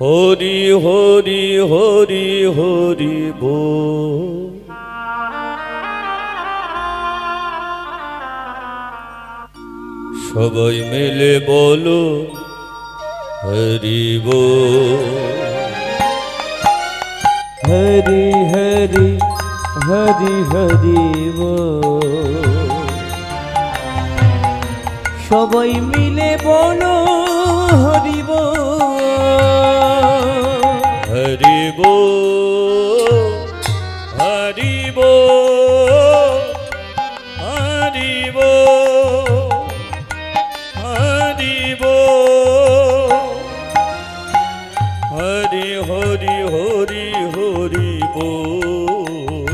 হরি হরি হরি হরি বল। সবাই মিলে বলো হরি বল। হরি হরি হরি হরি বল। সবাই মিলে বলো হরি বল। হরি বল হরি বল হরি বল হরি বল। হরি হরি হরি হরি বল।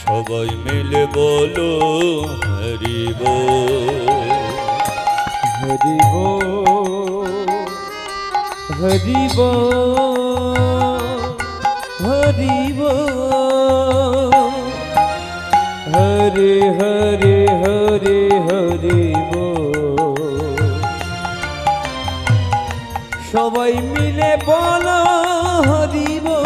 সবাই মিলে বলো হরি বল। হরি বল হরি বল হরি বল। হরে হরে হরে হরি বল। সবাই মিলে বলো হরি বল।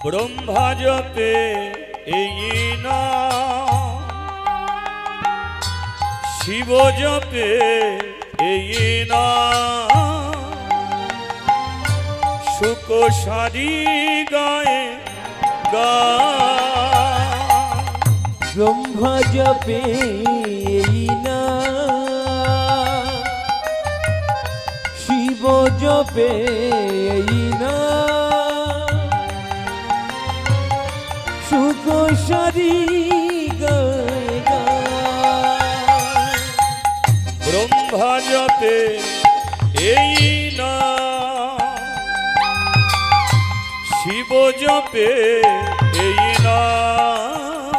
ব্রহ্মা জপে এই নাম, শিব জপে এই নাম, শুক সারি গায়ে গান। ব্রহ্মা জপে এই নাম, শিব জপে এই নাম, শুক সারি গায়ে গান। ব্রহ্মা জপে এই নাম, শিব জপে এই নাম,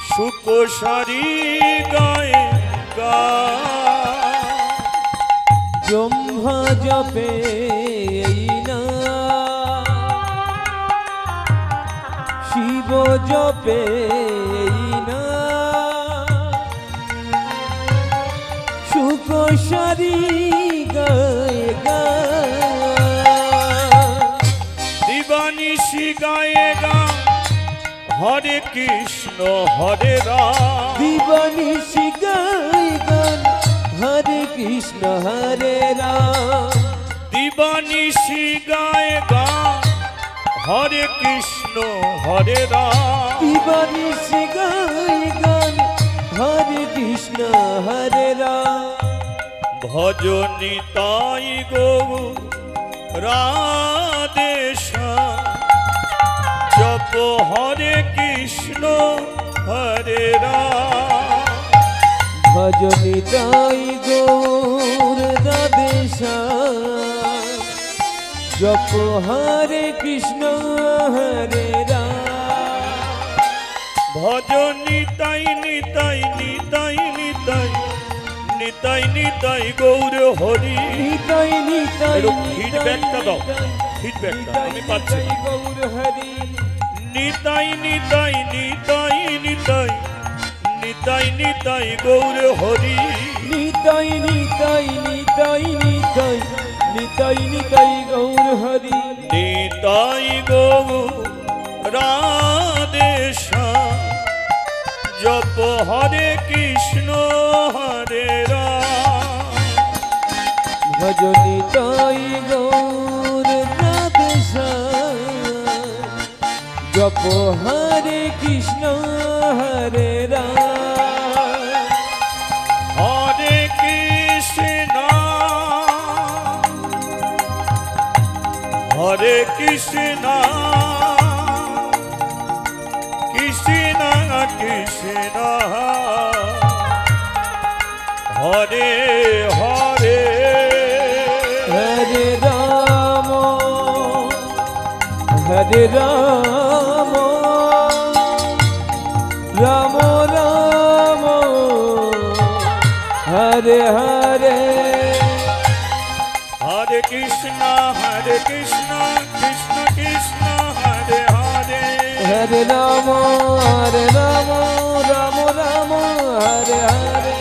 শুক সারি গায়ে গান। ব্রহ্মা জপে এই নাম, শিব জপে এই নাম, শুক সারি গায়ে গান। দিবানিশি গায়ে গান, হরে কৃষ্ণ হরে রাম। দিবানিশি গায়ে গান, হরে কৃষ্ণ হরে রাম। দিবানিশি গায়ে গান, হরে কৃষ্ণ হরে রাম। দিবানিশি গায়ে গান, হরে কৃষ্ণ হরে রাম। ভজনি তাই গৌর রাধে শ্যাম, জপ হরে কৃষ্ণ হরে রাম। ভজনি তাই গৌর রাধে শ্যাম, জপ হরে কৃষ্ণ হরে রাম। ভজনি তাই নিতাই নিতাই নিতাই নিতাই নিতাই গৌর হরি। নিতাই নিতাই একটু ফিডব্যাকটা দাও, ফিডব্যাকটা আমি পাচ্ছি না। গৌর হরি। নিতাই নিতাই নিতাই নিতাই নিতাই নিতাই গৌর হরি। নিতাই নিতাই নিতাই নিতাই নিতাই নিতাই গৌর হরি। নিতাই গৌর রাধে শ্যাম, জপ হরে কৃষ্ণ হরে রাম। ভজনি তাই গৌর রাধে শ্যাম, জপ হরে কৃষ্ণ হরে রাম। হরে কৃষ্ণ হরে কৃষ্ণ কৃষ্ণ কৃষ্ণ হরে হরে হরে রাম হরে রাম রাম রাম হরে হরে হরে কৃষ্ণ কৃষ্ণ কৃষ্ণ হরে হরে হরে রাম রাম রাম হরে হরে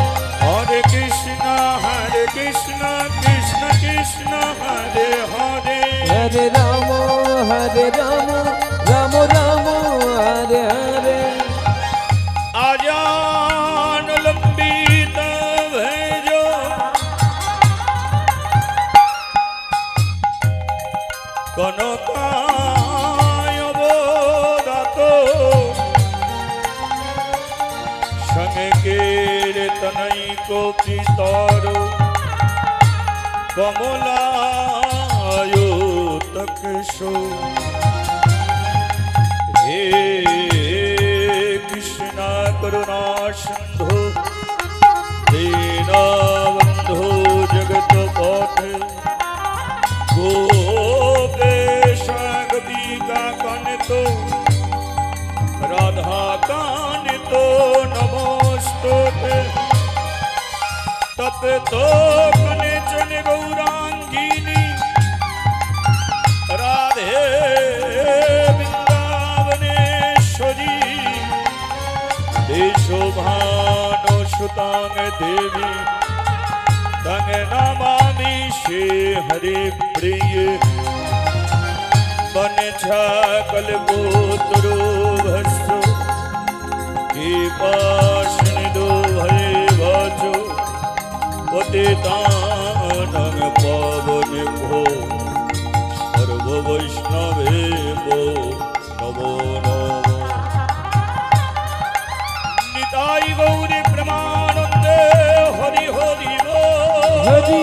হরে কৃষ্ণ কৃষ্ণ কৃষ্ণ হরে হরে হরে রাম রাম রাম হরে হরে আজান লম্বিত ভেজো কনকায় অবদাত সঙ্গের তনৈক পিতর কমলায়তকশো হে কৃষ্ণ করুণা সিন্ধু দীনবন্ধু জগত পথে গোপেশ গোপিকা কান্ত রাধা কান্ত নমস্তুতে তপ্ত কনেচন গৌরাঙ্গিনী রাধে বৃন্দাবনেশ্বরী দেশোভানো সুতাং দেবী তং নমামি শ্রী হরি প্রিয় বনছা কল্পতরু ভস্য কৃপাশনিদো ভয়ে ভজো পতিতানং পাবনেভ্যো সর্ববৈষ্ণবেভ্যো নমো নমঃ। নিতাই গৌরী প্রেমানন্দে হরি হরি বল। হরি